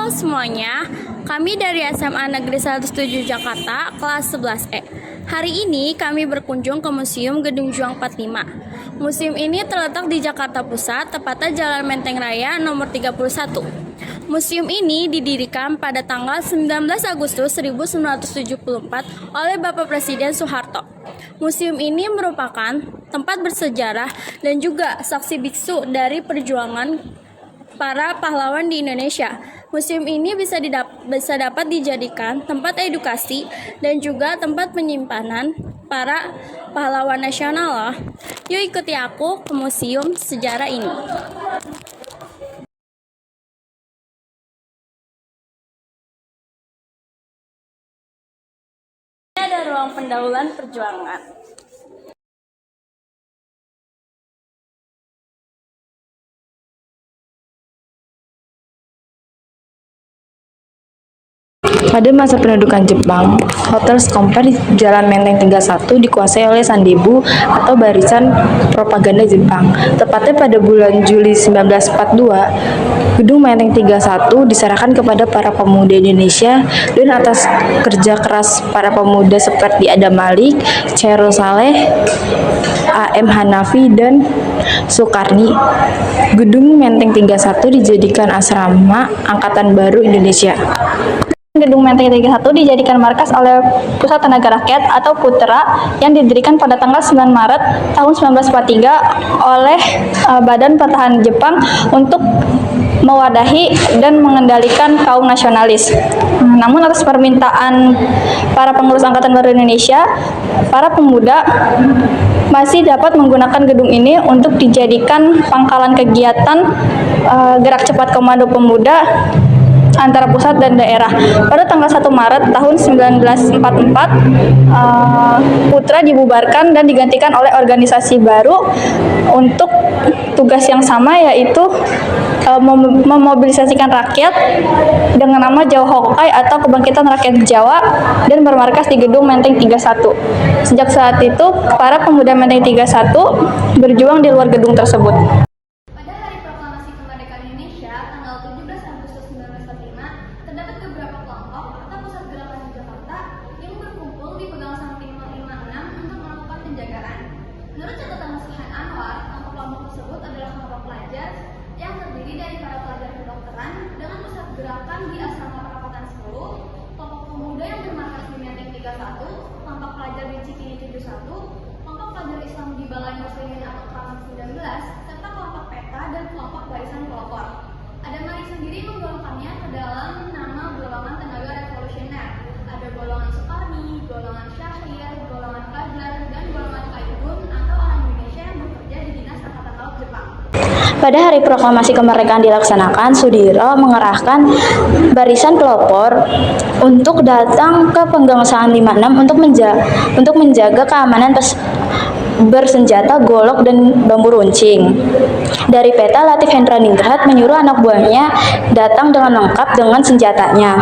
Halo semuanya, kami dari SMA Negeri 107 Jakarta, kelas 11E. Hari ini kami berkunjung ke Museum Gedung Juang 45. Museum ini terletak di Jakarta Pusat, tepatnya Jalan Menteng Raya nomor 31. Museum ini didirikan pada tanggal 19 Agustus 1974 oleh Bapak Presiden Soeharto. Museum ini merupakan tempat bersejarah dan juga saksi bisu dari perjuangan para pahlawan di Indonesia. Museum ini bisa dapat dijadikan tempat edukasi dan juga tempat penyimpanan para pahlawan nasional. Yuk ikuti aku ke museum sejarah ini. Ini ada ruang pendahuluan perjuangan. Pada masa pendudukan Jepang, Hotel Skompa di Jalan Menteng 31 dikuasai oleh Sandebu atau Barisan Propaganda Jepang. Tepatnya pada bulan Juli 1942, Gedung Menteng 31 diserahkan kepada para pemuda Indonesia dan atas kerja keras para pemuda seperti Adam Malik, Chairul Saleh, A.M. Hanafi, dan Soekarni. Gedung Menteng 31 dijadikan asrama Angkatan Baru Indonesia. Gedung Menteng 31 dijadikan markas oleh Pusat Tenaga Rakyat atau Putra yang didirikan pada tanggal 9 Maret tahun 1943 oleh Badan Pertahanan Jepang untuk mewadahi dan mengendalikan kaum nasionalis. Namun atas permintaan para pengurus Angkatan Baru Indonesia, para pemuda masih dapat menggunakan gedung ini untuk dijadikan pangkalan kegiatan gerak cepat Komando Pemuda antara pusat dan daerah. Pada tanggal 1 Maret tahun 1944, Putra dibubarkan dan digantikan oleh organisasi baru untuk tugas yang sama, yaitu memobilisasikan rakyat dengan nama Jawa Hokai atau Kebangkitan Rakyat Jawa dan bermarkas di Gedung Menteng 31. Sejak saat itu, para pemuda Menteng 31 berjuang di luar gedung tersebut. Menurut catatan Nasihat Anwar, kelompok tersebut adalah kelompok pelajar yang terdiri dari para pelajar kedokteran dengan pusat gerakan di Asrama Perapatan 10, kelompok pemuda yang bermarkas di Menteng 31, kelompok pelajar di Cikini 71, kelompok pelajar Islam di Balai Muslimin atau Kramat 19, serta kelompok PETA dan kelompok Barisan Pelopor. Adam Malik sendiri menggolongkannya ke dalam nama golongan tenaga revolusioner. Ada golongan Soekarni, golongan Syahrir, golongan Fajar, dan golongan Kaidun atau orang Indonesia yang bekerja di Dinas Angkatan Laut Jepang. Pada hari proklamasi kemerdekaan dilaksanakan, Sudiryo mengerahkan barisan pelopor untuk datang ke Penggangsaan 56 untuk menjaga keamanan bersenjata golok dan bambu runcing. Dari PETA, Latif Hendraningrat menyuruh anak buahnya datang dengan lengkap dengan senjatanya.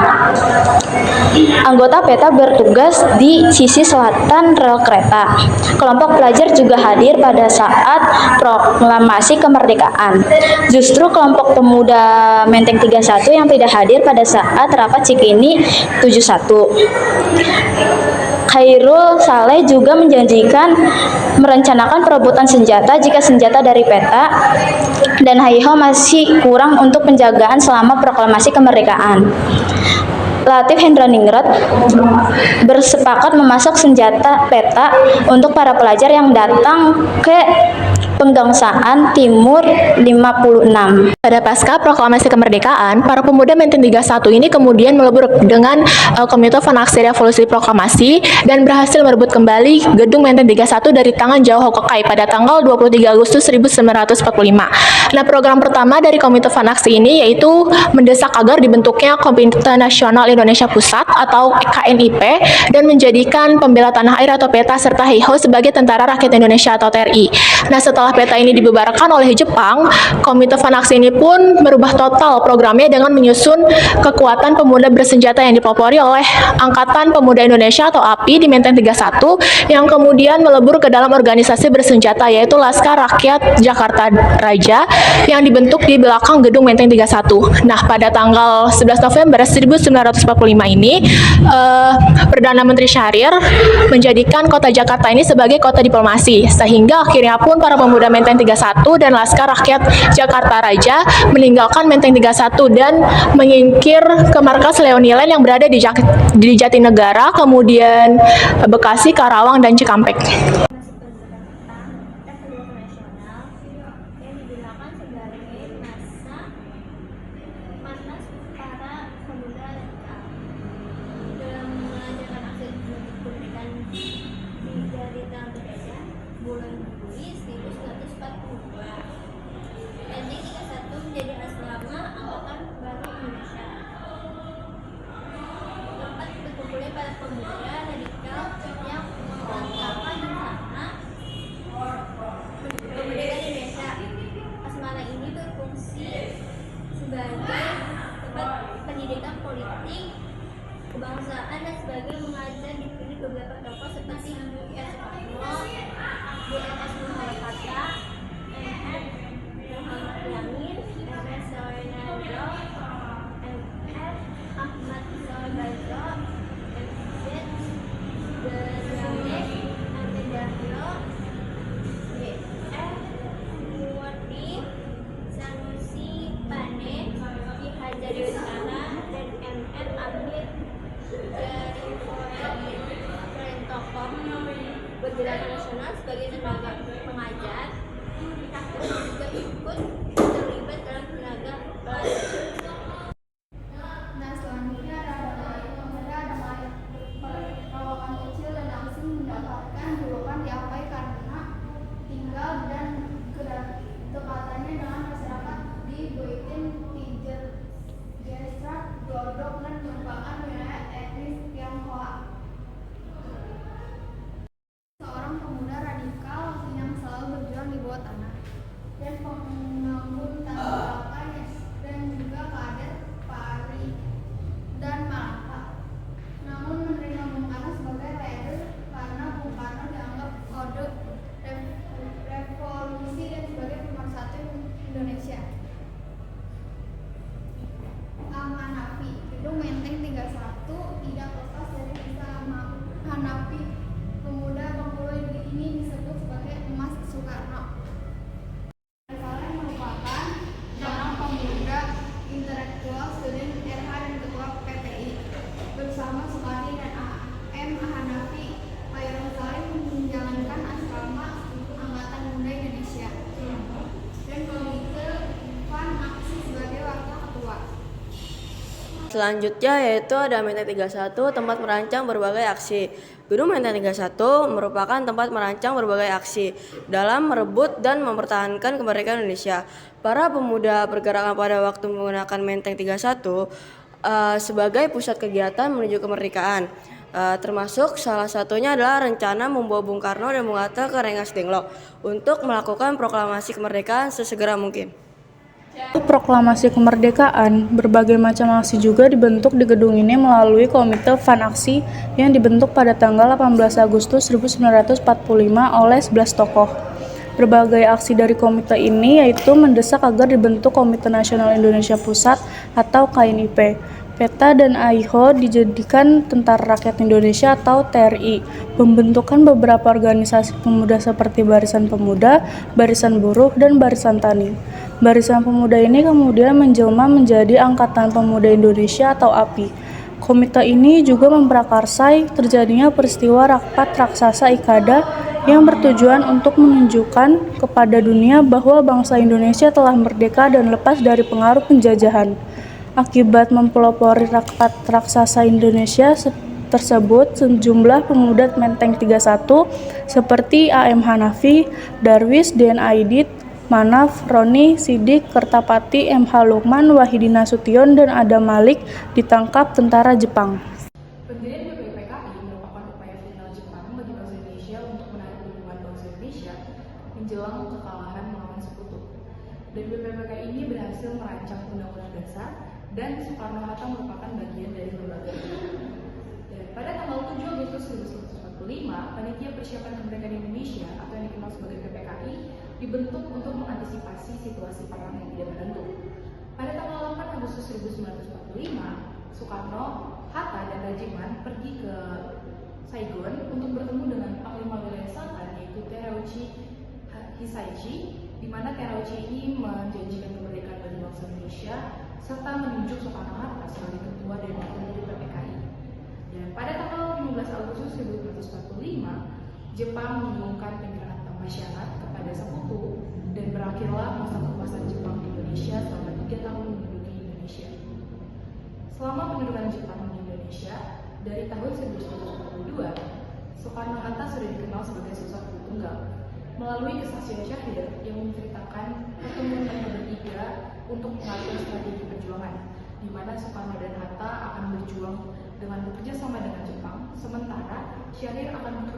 Anggota PETA bertugas di sisi selatan rel kereta. Kelompok pelajar juga hadir pada saat proklamasi kemerdekaan. Justru kelompok pemuda Menteng 31 yang tidak hadir pada saat rapat Cikini 71. Chairul Saleh juga menjanjikan merencanakan perebutan senjata jika senjata dari PETA dan HIH masih kurang untuk penjagaan selama proklamasi kemerdekaan. Latif Hendraningrat bersepakat memasak senjata PETA untuk para pelajar yang datang ke Penggangsaan Timur 56. Pada pasca proklamasi kemerdekaan, para pemuda Menteng 31 ini kemudian melebur dengan Komite Van Aksi Revolusi Proklamasi dan berhasil merebut kembali Gedung Menteng 31 dari tangan Jawa Hokai pada tanggal 23 Agustus 1945. Nah, program pertama dari Komite Van Aksi ini yaitu mendesak agar dibentuknya Komite Nasional Indonesia Pusat atau KNIP dan menjadikan Pembela Tanah Air atau PETA serta HIHO sebagai Tentara Rakyat Indonesia atau TRI. Nah, setelah setelah peta ini dibubarkan oleh Jepang, Komite Fanaksi ini pun merubah total programnya dengan menyusun kekuatan pemuda bersenjata yang dipelopori oleh Angkatan Pemuda Indonesia atau API di Menteng 31 yang kemudian melebur ke dalam organisasi bersenjata yaitu Laskar Rakyat Jakarta Raja yang dibentuk di belakang gedung Menteng 31. Nah, pada tanggal 11 November 1945 ini, Perdana Menteri Syahrir menjadikan kota Jakarta ini sebagai kota diplomasi, sehingga akhirnya pun para pemuda Menteng 31 dan Laskar Rakyat Jakarta Raja meninggalkan Menteng 31 dan menyingkir ke markas Leoniland yang berada di Jatinegara, kemudian Bekasi, Karawang, dan Cikampek. Yang digunakan sebagai markas para pemuda radikal dalam melancarkan aksi kemerdekaan dari Tanah Indonesia bulan Juli 1942. Menteng 31 menjadi asrama Angkatan Baru Indonesia, tempat berkumpulnya para pemuda radikal yang melangkahkan bersama kemerdekaan Indonesia. Asmara ini berfungsi sebagai tempat pendidikan politik kebangsaan dan sebagai mengajar dipilih beberapa tokoh seperti R. Soekarno, B.M.S. Muhammad Hatta, M.F. Muhammad Yamin, M.S. Soeharto, M.F. Ahmad Soebarjo, M.Z. Darmanin, M.P. Dahyo, B.F. Muwardi, Sanusi Pane, Ki Hajarwistana, dan M.N. Amir dari Tokoh Pergerakan Nasional sebagai tenaga pengajar, dan juga ikut terlibat dalam tenaga pelajar. Nah, selanjutnya ada perawakan kecil dan langsung mendapatkan julukan diapai karena tinggal dan kedekatannya dengan masyarakat di Buitin, Tijer, Gestrat, Glodok, dan merupakan wilayah etnis Tionghoa. Seorang pemuda radikal yang selalu berjuang di bawah tanah dan pengembun tanpa dan juga kader Pari dan Malaka. Namun menerima Bung Karno sebagai leader karena Bung Karno dianggap kode revolusi dan sebagai pemersatu Indonesia. Hanafi, Gedung Menteng 31 tidak lepas dari kisah Hanafi. Pemuda Bengkulu ini disebut sebagai emas Soekarno. Saleh merupakan seorang pemuda intelektual, student RH dan ketua PPI. Bersama Soekarno dan A.M. Hanafi, Khairul Saleh menjalankan asrama Angkatan Muda Indonesia dan Komite Fan Aksi sebagai wakil ketua. Selanjutnya yaitu ada Menteng 31, tempat merancang berbagai aksi. Gedung Menteng 31 merupakan tempat merancang berbagai aksi dalam merebut dan mempertahankan kemerdekaan Indonesia. Para pemuda pergerakan pada waktu menggunakan Menteng 31 sebagai pusat kegiatan menuju kemerdekaan. Termasuk salah satunya adalah rencana membawa Bung Karno dan Bung Hatta ke Rengas Dengklok untuk melakukan proklamasi kemerdekaan sesegera mungkin. Untuk proklamasi kemerdekaan, berbagai macam aksi juga dibentuk di gedung ini melalui Komite Fan Aksi yang dibentuk pada tanggal 18 Agustus 1945 oleh 11 tokoh. Berbagai aksi dari komite ini yaitu mendesak agar dibentuk Komite Nasional Indonesia Pusat atau KNIP. PETA dan AIHO dijadikan Tentara Rakyat Indonesia atau TRI. Pembentukan beberapa organisasi pemuda seperti Barisan Pemuda, Barisan Buruh, dan Barisan Tani. Barisan Pemuda ini kemudian menjelma menjadi Angkatan Pemuda Indonesia atau API. Komite ini juga memprakarsai terjadinya peristiwa Rapat Raksasa Ikada yang bertujuan untuk menunjukkan kepada dunia bahwa bangsa Indonesia telah merdeka dan lepas dari pengaruh penjajahan. Akibat mempelopori Rapat Raksasa Indonesia tersebut, sejumlah pemuda Menteng 31 seperti A.M. Hanafi, Darwis, D.N. Aidit, Manaf, Roni, Sidik, Kertapati, M.H. Lukman, Wahidi Nasution, dan Adam Malik ditangkap tentara Jepang. Pendirian BPPKI merupakan upaya final Jepang bagi bangsa Indonesia untuk menarik dukungan bangsa Indonesia menjelang kekalahan Soekarno-Hatta merupakan bagian dari lembaga itu. Dan pada tanggal 7 Agustus 1945, Panitia Persiapan Kemerdekaan Indonesia atau yang dikenal sebagai PPKI dibentuk untuk mengantisipasi situasi perang yang tidak menentu. Pada tanggal 8 Agustus 1945, Soekarno, Hatta, dan Rajiman pergi ke Saigon untuk bertemu dengan Panglima Wilayah Selatan yaitu Terauchi Hisaichi, di mana Terauchi ini menjanjikan kemerdekaan bagi bangsa Indonesia serta menunjuk Soekarno-Hatta sebagai ketua dan pendiri PPKI. Dan pada tanggal 15 Agustus 1945, Jepang mengumumkan penyerahan tanpa syarat kepada sekutu dan berakhirlah masa kekuasaan Jepang di Indonesia selama 3 tahun menduduki Indonesia. Selama pendudukan Jepang di Indonesia, dari tahun 1942, Soekarno-Hatta sudah dikenal sebagai sosok tunggal melalui kesaksian Syahrir yang menceritakan pertemuan mereka bertiga untuk mengatur strategi perjuangan, di mana Soekarno dan Hatta akan berjuang dengan bekerja sama dengan Jepang, sementara Syahrir akan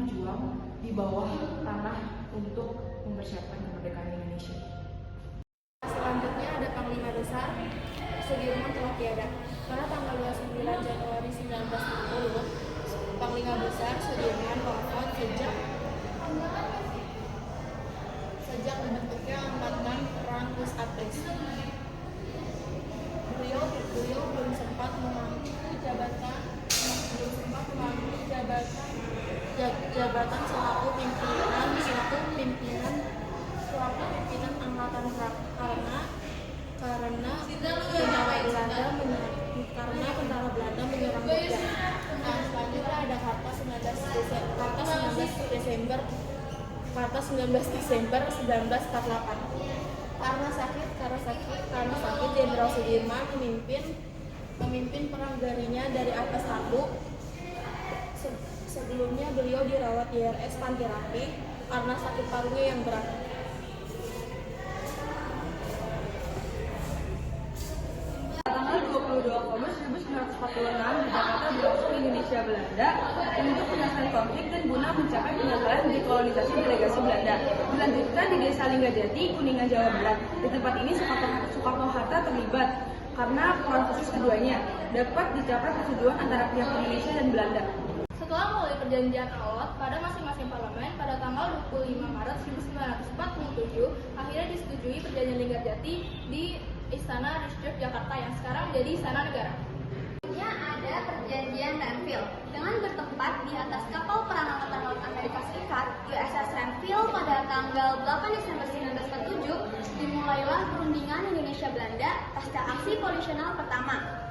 berjuang di bawah tanah untuk mempersiapkan kemerdekaan Indonesia. Selanjutnya ada Panglima Besar Sudirman telah tiada. Pada tanggal 29 Januari 1960, Panglima Besar Sudirman wafat sejak dibentuknya Angkatan Perang Kus-Apres. Beliau belum sempat mengambil jabatan selaku pimpinan Angkatan Perang karena tentara Belanda menyerang Jogja. Nah, selanjutnya ada Karta 19 Desember 1948. Karena sakit Jenderal Sudirman memimpin perang darinya dari atas Labu. Sebelumnya beliau dirawat di RS Panti Rapih karena sakit parunya yang berat. Tanggal 22 Oktober 1946 di Jakarta berlangsung Indonesia Belanda untuk menyelesaikan konflik dan guna mencapai penyelesaian dekolonisasi delegasi Belanda. Dilanjutkan di Desa Linggajati, Kuningan, Jawa Barat. Di tempat ini Soekarno-Hatta terlibat karena peran khusus keduanya dapat dicapai persetujuan antara pihak Indonesia dan Belanda. Setelah melalui perjanjian alot pada masing-masing parlemen pada tanggal 25 Maret 1947, akhirnya disetujui perjanjian Linggajati di Istana Distrik Jakarta yang sekarang menjadi Istana Negara. Selanjutnya ada perjanjian Renville. Dengan bertempat di atas kapal perang Angkatan Laut Amerika Serikat USS Renville pada tanggal 8 Desember 1947, dimulailah perundingan Indonesia-Belanda pasca aksi polisional pertama.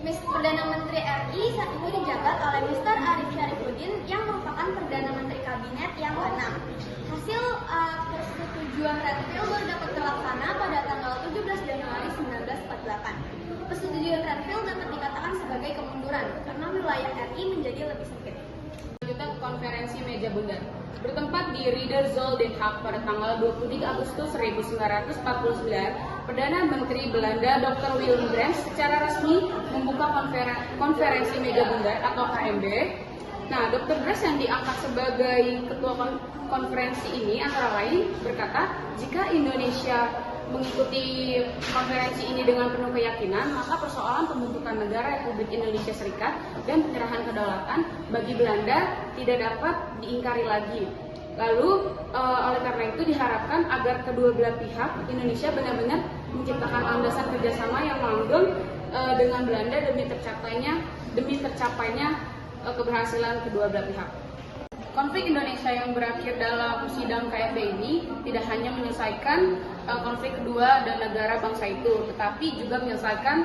Perdana Menteri RI saat itu dijabat oleh Mr. Arif Syarifuddin yang merupakan Perdana Menteri Kabinet yang ke-6. Hasil persetujuan Renville baru dapat terlaksana pada tanggal 17 Januari 1948. Persetujuan Renville dapat dikatakan sebagai kemunduran karena wilayah RI menjadi lebih sempit. Selanjutnya konferensi meja bundar bertempat di Riederzool Den Haag pada tanggal 23 Agustus 1949. Perdana Menteri Belanda Dr. Willem Brandt secara resmi membuka konferensi meja bundar atau KMB. Nah, Dr. Brandt yang diangkat sebagai ketua konferensi ini antara lain berkata, jika Indonesia mengikuti konferensi ini dengan penuh keyakinan, maka persoalan pembentukan negara Republik Indonesia Serikat dan penyerahan kedaulatan bagi Belanda tidak dapat diingkari lagi. Lalu oleh karena itu diharapkan agar kedua belah pihak Indonesia benar-benar menciptakan landasan kerjasama yang langgeng dengan Belanda demi tercapainya keberhasilan kedua belah pihak. Konflik Indonesia yang berakhir dalam sidang KMB ini tidak hanya menyelesaikan konflik kedua dan negara bangsa itu, tetapi juga menyelesaikan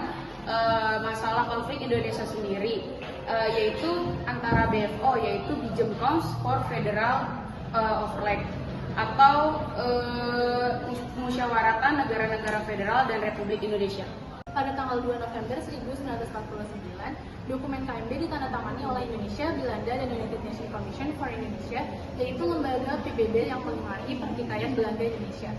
masalah konflik Indonesia sendiri, yaitu antara BFO, yaitu Bijemkomst for Federal Overleg, atau Musyawaratan Negara-Negara Federal dan Republik Indonesia. Pada tanggal 2 November 1949, dokumen KMB ditandatangani oleh Indonesia, Belanda, dan United Nations Commission for Indonesia, yaitu lembaga PBB yang melingari pertikaian Belanda Indonesia.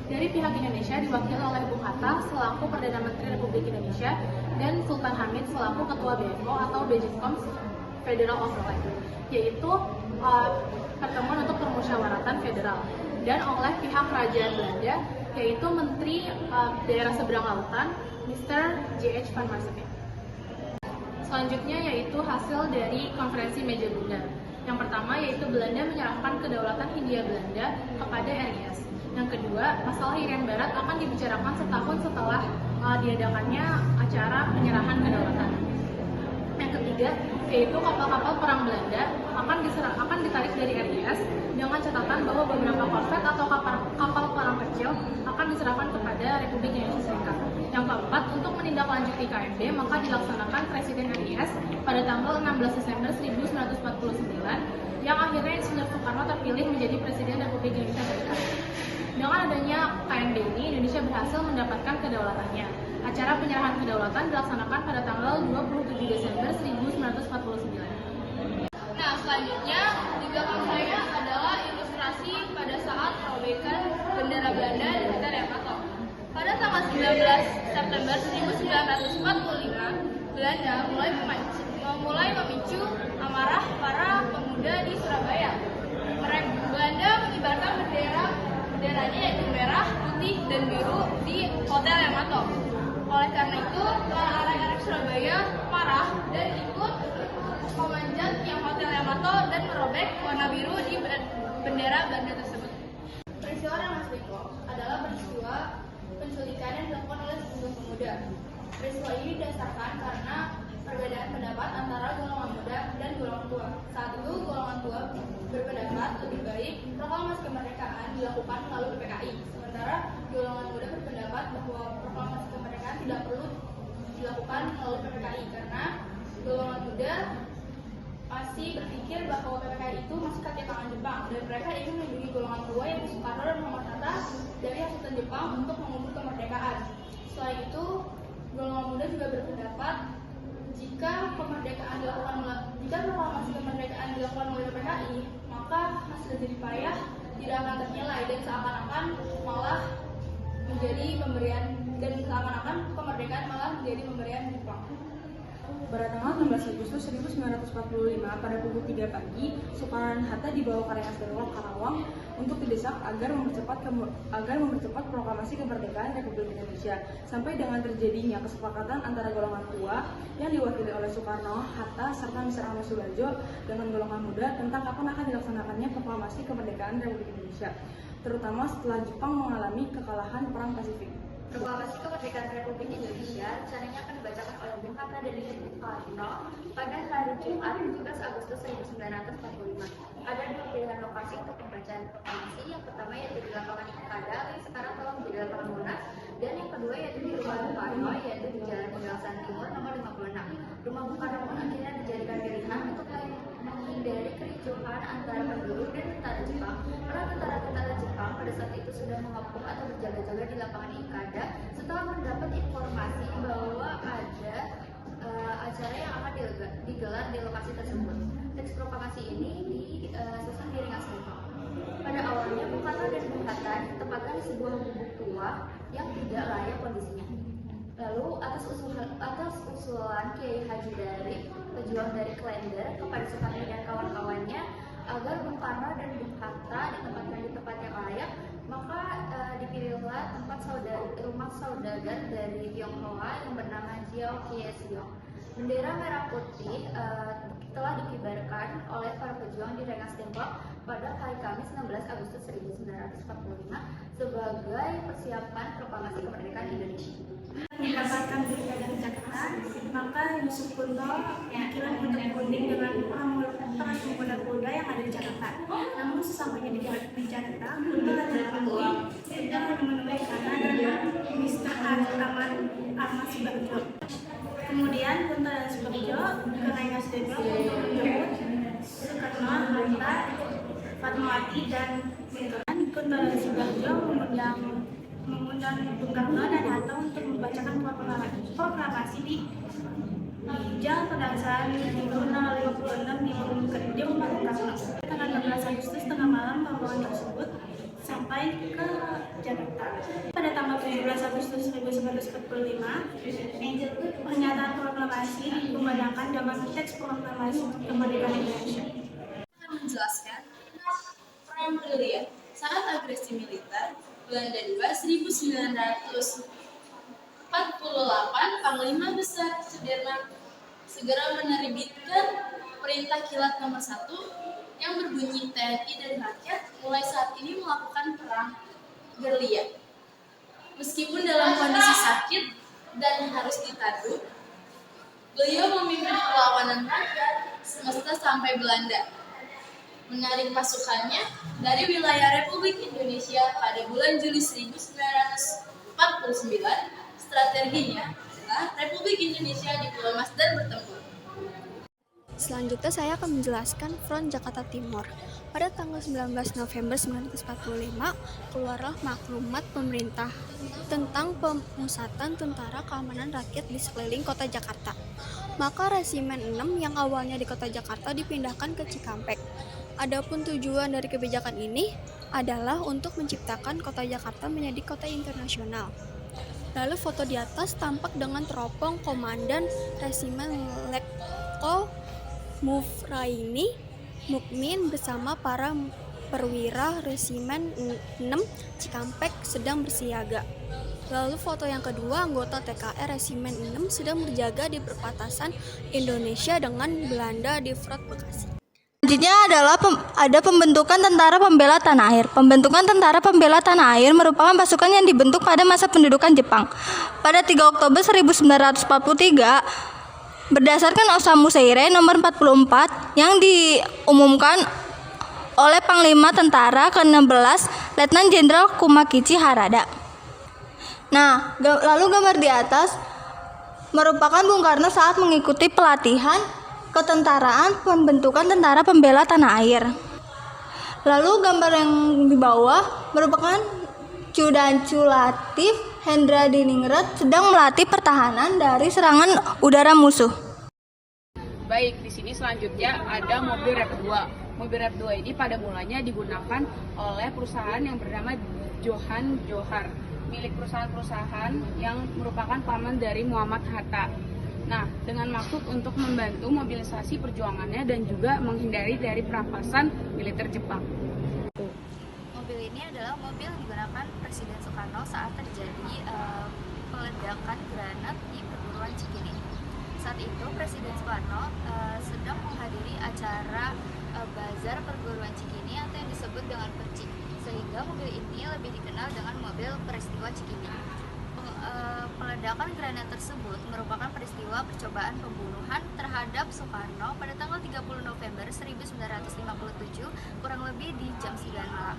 Dari pihak Indonesia diwakili oleh Bung Hatta selaku Perdana Menteri Republik Indonesia dan Sultan Hamid selaku Ketua BFO atau Bijemkomst Federal Overleg, yaitu pertemuan untuk permusyawaratan federal, dan oleh pihak kerajaan Belanda, yaitu Menteri Daerah Seberang Lautan, Mr. J.H. Van Marsden. Selanjutnya yaitu hasil dari konferensi meja bundar. Yang pertama yaitu Belanda menyerahkan kedaulatan Hindia Belanda kepada RIS. Yang kedua, masalah Irian Barat akan dibicarakan setahun setelah diadakannya acara penyerahan kedaulatan. Yang ketiga, yaitu kapal-kapal perang Belanda akan ditarik dari RIS dengan catatan bahwa beberapa korvet atau kapal perang kecil akan diserahkan kepada Republik Indonesia Serikat. Yang keempat, untuk menindaklanjuti KMB, maka dilaksanakan Presiden RIS pada tanggal 16 Desember 1949 yang akhirnya Insinyur Soekarno terpilih menjadi Presiden Republik Indonesia Serikat. Dengan adanya KMB ini, Indonesia berhasil mendapatkan kedaulatannya. Acara penyerahan kedaulatan dilaksanakan pada tanggal 27 Desember 1949. Nah, selanjutnya di belakang saya adalah ilustrasi pada saat perobekan bendera Belanda di Hotel Yamato. Pada tanggal 19 September 1945, Belanda mulai memicu amarah para pemuda di Surabaya. Belanda mengibarkan benderanya yaitu merah, putih, dan biru di Hotel Yamato. Oleh karena itu, para arek-arek Surabaya marah dan ikut memanjat tiang Hotel Yamato dan merobek warna biru di bendera Belanda tersebut. Peristiwa Rengas Dengklok adalah peristiwa penculikan yang dilakukan oleh sejumlah pemuda. Peristiwa ini didasarkan karena perbedaan pendapat antara golongan muda dan golongan tua. Saat itu, golongan tua berpendapat lebih baik proklamasi kemerdekaan dilakukan melalui PPKI, sementara golongan muda berpendapat bahwa proklamasi kemerdekaan tidak perlu dilakukan melalui PPKI karena golongan muda masih berpikir bahwa PPKI itu masih kaki tangan Jepang dan mereka ingin melindungi golongan tua yaitu Soekarno dan Muhammad Hatta dari hasutan Jepang untuk mengubur kemerdekaan. Selain itu, golongan muda juga berpendapat jika proklamasi kemerdekaan dilakukan oleh PPKI, maka hasil jerih payah tidak akan ternilai dan seakan-akan kemerdekaan malah menjadi pemberian Jepang. Pada tanggal 16 Agustus 1945 pada pukul 3 pagi, Soekarno dan Hatta dibawa ke Rengas Dengklok, Karawang untuk didesak agar mempercepat proklamasi kemerdekaan Republik Indonesia sampai dengan terjadinya kesepakatan antara golongan tua yang diwakili oleh Soekarno, Hatta, serta Mr. Ahmad Subarjo dengan golongan muda tentang kapan akan dilaksanakannya proklamasi kemerdekaan Republik Indonesia, terutama setelah Jepang mengalami kekalahan Perang Pasifik. Proklamasi kemerdekaan Republik Indonesia rencananya akan dibacakan oleh Bung Hatta dan Ibu Soekarno pada hari Jumat 17 Agustus 1945. Ada dua pilihan lokasi untuk pembacaan proklamasi. Yang pertama yaitu di lapangan Ikada yang sekarang telah menjadi lapangan Monas, dan yang kedua yaitu di rumah Bung Karno yaitu di Jalan Pegasan Timur nomor 56. Rumah Bung Karno pun akhirnya dijadikan pilihan untuk menghindari kericuhan antara penduduk dan tentara Jepang. Karena tentara Jepang pada saat itu sudah mengepung atau berjaga-jaga di lapangan Ikada setelah mendapat informasi bahwa ada acara yang akan digelar di lokasi tersebut. Teks proklamasi ini disusun di Rengas Dengklok. Pada awalnya Bung Karno dan Bung Hatta ditempatkan di sebuah gubuk tua yang tidak layak kondisinya. Lalu atas usulan Kiai Haji Darif, pejuang dari Klender, kepada Soekarno dan kawan-kawannya agar Bung Karno dan Bung Hatta ditempatkan di tempat yang layak, maka dipilihlah rumah saudagar dari Tionghoa yang bernama Jiao Kiesiong. Bendera merah putih telah dikibarkan oleh para pejuang di Rengas Dengklok pada hari Kamis 16 Agustus 1945 sebagai persiapan proklamasi kemerdekaan Indonesia. Mendapatkan berita dari Jakarta, maka Yusuf Kunto dikirim untuk berunding dengan para pemuda-pemuda yang ada di Jakarta. Namun sesampainya di Jakarta, Kunto adalah sudah menemui Kana dan Mr. Ahmad Subarjo. Kemudian Kunto dan Subarjo ke Rengas Dengklok untuk menjemput Soekarno, Hatta, Fatmawati dan Kunto dan Subarjo mengundang Bung Karno dan Hatta untuk membacakan proklamasi di Jalan Pegasan Timur nomor 56 di Gedung Bung Karno. Tanggal 16 Agustus tengah malam rombongan tersebut sampai ke Jakarta. Pada tanggal 17 Agustus 1945, pernyataan proklamasi dikumandangkan dengan teks proklamasi kemerdekaan Indonesia. Akan menjelaskan perang gerilya saat agresi militer Belanda 1914 1948, Panglima Besar Sudirman segera menerbitkan Perintah Kilat nomor 1 yang berbunyi TNI dan rakyat mulai saat ini melakukan perang gerilya. Meskipun dalam kondisi sakit dan harus ditaduk, beliau memimpin perlawanan rakyat semesta sampai Belanda menarik pasukannya dari wilayah Republik Indonesia pada bulan Juli 1949. Strateginya adalah Republik Indonesia diplomas dan bertempur. Selanjutnya saya akan menjelaskan Front Jakarta Timur. Pada tanggal 19 November 1945, keluarlah maklumat pemerintah tentang pemusatan Tentara Keamanan Rakyat di sekeliling kota Jakarta. Maka Resimen 6 yang awalnya di kota Jakarta dipindahkan ke Cikampek. Adapun tujuan dari kebijakan ini adalah untuk menciptakan kota Jakarta menjadi kota internasional. Lalu foto di atas tampak dengan teropong Komandan Resimen Letko Mufraini Mukmin bersama para perwira Resimen 6 Cikampek sedang bersiaga. Lalu foto yang kedua, anggota TKR Resimen 6 sedang berjaga di perbatasan Indonesia dengan Belanda di Fort Bekasi. Selanjutnya adalah ada pembentukan Tentara Pembela Tanah Air. Pembentukan Tentara Pembela Tanah Air merupakan pasukan yang dibentuk pada masa pendudukan Jepang. Pada 3 Oktober 1943, berdasarkan Osamu Seirei nomor 44 yang diumumkan oleh Panglima Tentara ke-16 Letnan Jenderal Kumakichi Harada. Nah, lalu gambar di atas merupakan Bung Karno saat mengikuti pelatihan ketentaraan pembentukan Tentara Pembela Tanah Air. Lalu gambar yang di bawah merupakan Cudancu Latif Hendra Diningrat sedang melatih pertahanan dari serangan udara musuh. Baik, di sini selanjutnya ada mobil Rap 2. Mobil Rap 2 ini pada mulanya digunakan oleh perusahaan yang bernama Johan Johar, milik perusahaan-perusahaan yang merupakan paman dari Muhammad Hatta. Nah, dengan maksud untuk membantu mobilisasi perjuangannya dan juga menghindari dari perampasan militer Jepang. Mobil ini adalah mobil yang digunakan Presiden Soekarno saat terjadi peledakan granat di perguruan Cikini. Saat itu Presiden Soekarno sedang menghadiri acara bazar perguruan Cikini atau yang disebut dengan Percik, sehingga mobil ini lebih dikenal dengan mobil peristiwa Cikini. Peledakan granat tersebut merupakan peristiwa percobaan pembunuhan terhadap Soekarno pada tanggal 30 November 1957 kurang lebih di jam 9 malam.